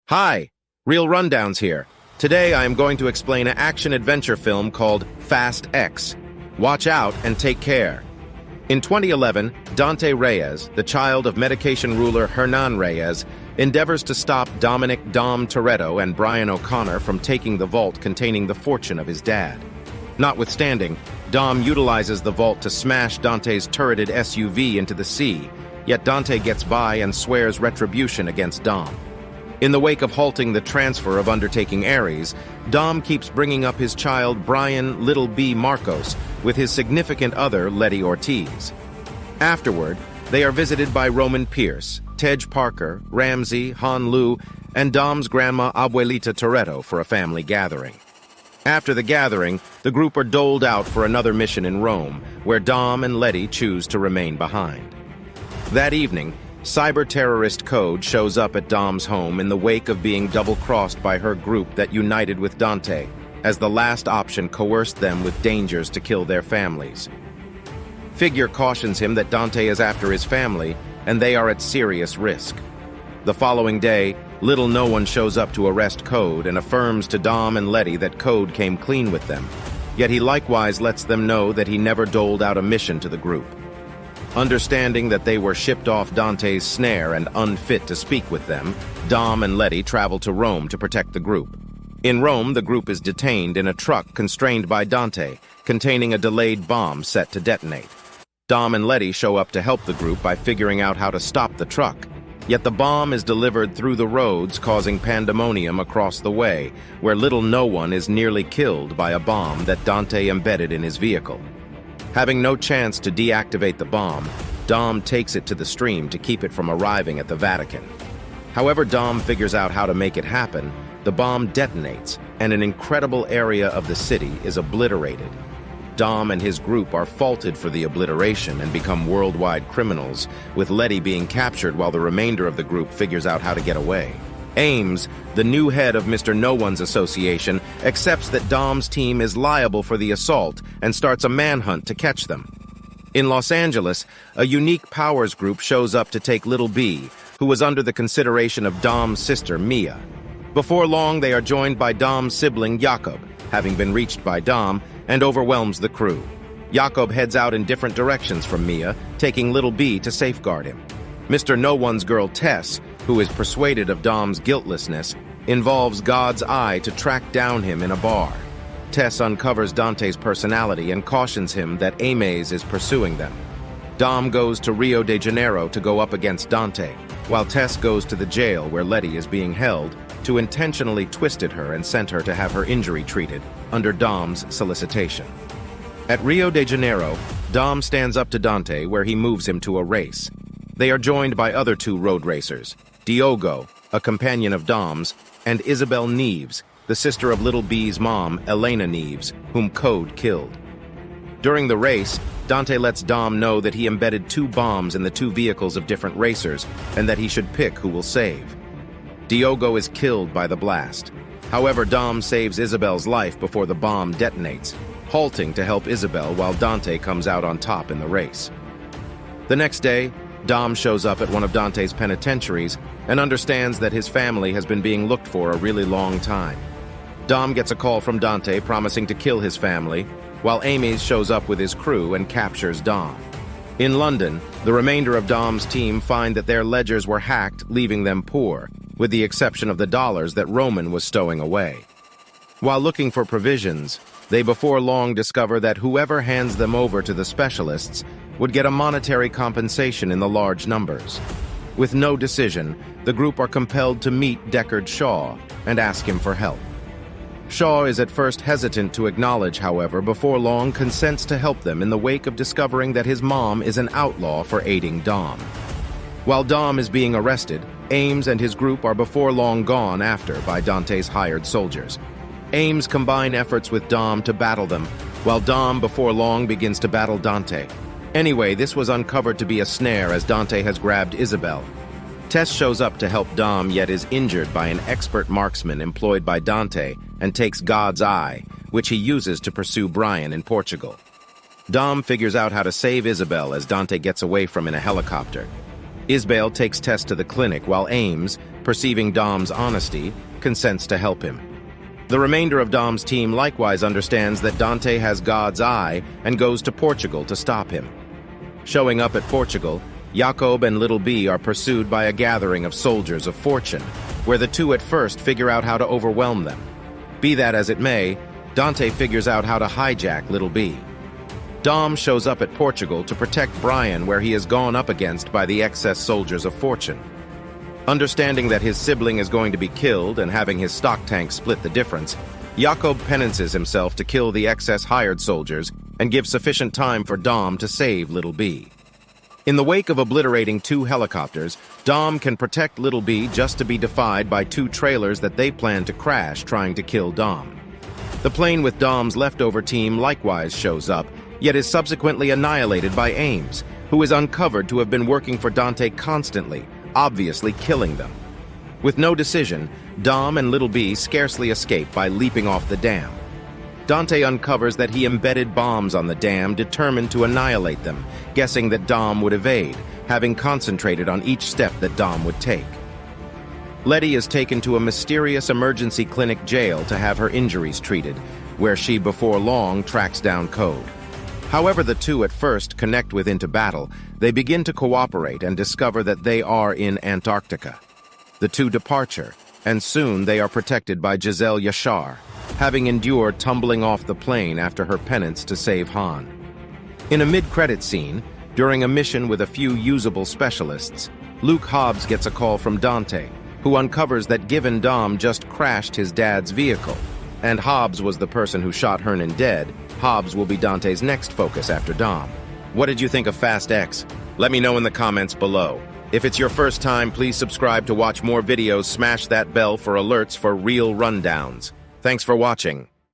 Hi, Real Rundowns here. Today I am going to explain an action-adventure film called Fast X. Watch out and take care. In 2011, Dante Reyes, the child of medication ruler Hernan Reyes, endeavors to stop Dominic "Dom" Toretto and Brian O'Connor from taking the vault containing the fortune of his dad. Notwithstanding, Dom utilizes the vault to smash Dante's turreted SUV into the sea, yet Dante gets by and swears retribution against Dom. In the wake of halting the transfer of Undertaking Ares, Dom keeps bringing up his child Brian "Little B" Marcos with his significant other Letty Ortiz. Afterward, they are visited by Roman Pearce, Tej Parker, Ramsey, Han Lu, and Dom's grandma Abuelita Toretto for a family gathering. After the gathering, the group are doled out for another mission in Rome, where Dom and Letty choose to remain behind. That evening, cyber-terrorist Code shows up at Dom's home in the wake of being double-crossed by her group that united with Dante, as the last option coerced them with dangers to kill their families. Figure cautions him that Dante is after his family, and they are at serious risk. The following day, Little No One shows up to arrest Code and affirms to Dom and Letty that Code came clean with them, yet he likewise lets them know that he never doled out a mission to the group. Understanding that they were shipped off Dante's snare and unfit to speak with them, Dom and Letty travel to Rome to protect the group. In Rome, the group is detained in a truck constrained by Dante, containing a delayed bomb set to detonate. Dom and Letty show up to help the group by figuring out how to stop the truck, yet the bomb is delivered through the roads, causing pandemonium across the way, where Little No One is nearly killed by a bomb that Dante embedded in his vehicle. Having no chance to deactivate the bomb, Dom takes it to the stream to keep it from arriving at the Vatican. However Dom figures out how to make it happen, the bomb detonates, and an incredible area of the city is obliterated. Dom and his group are faulted for the obliteration and become worldwide criminals, with Letty being captured while the remainder of the group figures out how to get away. Ames, the new head of Mr. No One's association, accepts that Dom's team is liable for the assault and starts a manhunt to catch them. In Los Angeles, a unique powers group shows up to take Little B, who was under the consideration of Dom's sister, Mia. Before long, they are joined by Dom's sibling, Jakob, having been reached by Dom, and overwhelms the crew. Jakob heads out in different directions from Mia, taking Little B to safeguard him. Mr. No One's girl, Tess, who is persuaded of Dom's guiltlessness, involves God's Eye to track down him in a bar. Tess uncovers Dante's personality and cautions him that Ames is pursuing them. Dom goes to Rio de Janeiro to go up against Dante, while Tess goes to the jail where Letty is being held to intentionally twisted her and sent her to have her injury treated under Dom's solicitation. At Rio de Janeiro, Dom stands up to Dante where he moves him to a race. They are joined by other two road racers, Diogo, a companion of Dom's, and Isabel Neves, the sister of Little B's mom, Elena Neves, whom Code killed. During the race, Dante lets Dom know that he embedded two bombs in the two vehicles of different racers and that he should pick who will save. Diogo is killed by the blast. However, Dom saves Isabel's life before the bomb detonates, halting to help Isabel while Dante comes out on top in the race. The next day, Dom shows up at one of Dante's penitentiaries and understands that his family has been being looked for a really long time. Dom gets a call from Dante promising to kill his family, while Ames shows up with his crew and captures Dom. In London, the remainder of Dom's team find that their ledgers were hacked, leaving them poor, with the exception of the dollars that Roman was stowing away. While looking for provisions, they before long discover that whoever hands them over to the specialists would get a monetary compensation in the large numbers. With no decision, the group are compelled to meet Deckard Shaw and ask him for help. Shaw is at first hesitant to acknowledge, however, before long consents to help them in the wake of discovering that his mom is an outlaw for aiding Dom. While Dom is being arrested, Ames and his group are before long gone after by Dante's hired soldiers. Ames combine efforts with Dom to battle them, while Dom before long begins to battle Dante. Anyway, this was uncovered to be a snare as Dante has grabbed Isabel. Tess shows up to help Dom yet is injured by an expert marksman employed by Dante and takes God's Eye, which he uses to pursue Brian in Portugal. Dom figures out how to save Isabel as Dante gets away from in a helicopter. Isbale takes Tess to the clinic while Ames, perceiving Dom's honesty, consents to help him. The remainder of Dom's team likewise understands that Dante has God's eye and goes to Portugal to stop him. Showing up at Portugal, Jacob and Little B are pursued by a gathering of soldiers of fortune, where the two at first figure out how to overwhelm them. Be that as it may, Dante figures out how to hijack Little B. Dom shows up at Portugal to protect Brian, where he is gone up against by the excess soldiers of fortune. Understanding that his sibling is going to be killed and having his stock tank split the difference, Jacob penances himself to kill the excess hired soldiers and give sufficient time for Dom to save Little B. In the wake of obliterating 2 helicopters, Dom can protect Little B just to be defied by 2 trailers that they plan to crash trying to kill Dom. The plane with Dom's leftover team likewise shows up, yet is subsequently annihilated by Ames, who is uncovered to have been working for Dante constantly, obviously killing them. With no decision, Dom and Little B scarcely escape by leaping off the dam. Dante uncovers that he embedded bombs on the dam, determined to annihilate them, guessing that Dom would evade, having concentrated on each step that Dom would take. Letty is taken to a mysterious emergency clinic jail to have her injuries treated, where she before long tracks down Code. However the two at first connect with into battle, they begin to cooperate and discover that they are in Antarctica. The two departure, and soon they are protected by Giselle Yashar, having endured tumbling off the plane after her penance to save Han. In a mid-credit scene, during a mission with a few usable specialists, Luke Hobbs gets a call from Dante, who uncovers that given Dom just crashed his dad's vehicle, and Hobbs was the person who shot Hernan dead, Hobbs will be Dante's next focus after Dom. What did you think of Fast X? Let me know in the comments below. If it's your first time, please subscribe to watch more videos, smash that bell for alerts for real rundowns. Thanks for watching.